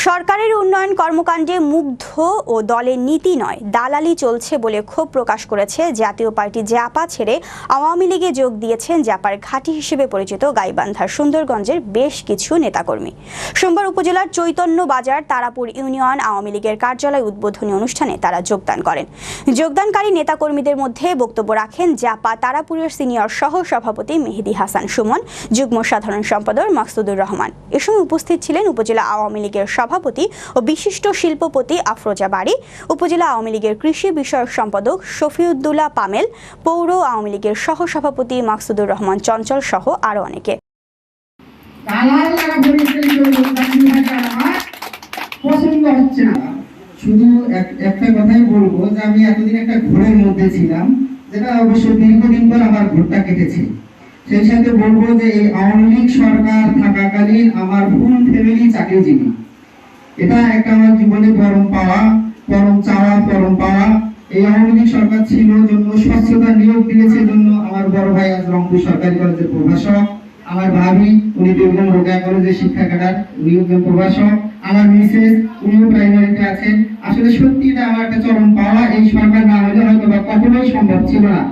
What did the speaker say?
সরকারের উন্নয়ন কর্মকাণ্ডে মুগ্ধ ও দলের নীতি নয় দালালি চলছে বলে ক্ষোভ প্রকাশ করেছে জাতীয় পার্টি জাপা ছেড়ে আওয়ামী লীগে যোগ দিয়েছেন জাপার ঘাঁটি হিসেবে পরিচিত গাইবান্ধার সুন্দরগঞ্জের বেশ কিছু নেতাকর্মী। সোমবার উপজেলার চৈতন্য বাজার তারাপুর ইউনিয়ন আওয়ামী লীগের কার্যালয় উদ্বোধনী অনুষ্ঠানে তারা যোগদান করেন। যোগদানকারী নেতাকর্মীদের মধ্যে বক্তব্য রাখেন জাপা তারাপুরের সিনিয়র সহ সভাপতি মেহেদী হাসান সুমন, যুগ্ম সাধারণ সম্পাদক মাকসুদুর রহমান। এ সময় উপস্থিত ছিলেন উপজেলা আওয়ামী লীগের সভাপতি ও বিশিষ্ট শিল্পপতি আফরোজা বাড়ি, উপজেলা আওয়ামী লীগের কৃষি বিষয়ক সম্পাদক শফিউদ্দৌলা পামেল, পৌর আওয়ামী লীগের সহ সভাপতি মাকসুদুর রহমান চঞ্চল সহ আরো অনেকে। শুধু একটা কথাই বলবো যে আমি এতদিন একটা ঘোরের মধ্যে ছিলাম, যেটা অবশ্য দীর্ঘদিন পর আমার ঘোরটা কেটেছে। সেই সাথে বলবো যে এই আওয়ামী লীগ সরকার থাকাকালীন আমার ফুল ফ্যামিলি চাকরিজীবী। এটা একটা আমার জীবনে পরম পাওয়া, পরম চাওয়া, পরম পাওয়া। এই আওয়ামী লীগ সরকার ছিল জন্য স্বচ্ছতা নিয়োগ দিয়েছে জন্য আমার বড় ভাই আজ রংপুর সরকারি কলেজের প্রভাষক, আমার ভাবি উনি দুর্গম রোগা কলেজের শিক্ষা ক্যাডার, উনি একজন প্রভাষক, আমার মিসেস উনিও প্রাইমারিতে আছেন। আসলে সত্যি এটা আমার একটা চরম পাওয়া। এই সরকার না হলে হয়তো বা কখনোই সম্ভব ছিল না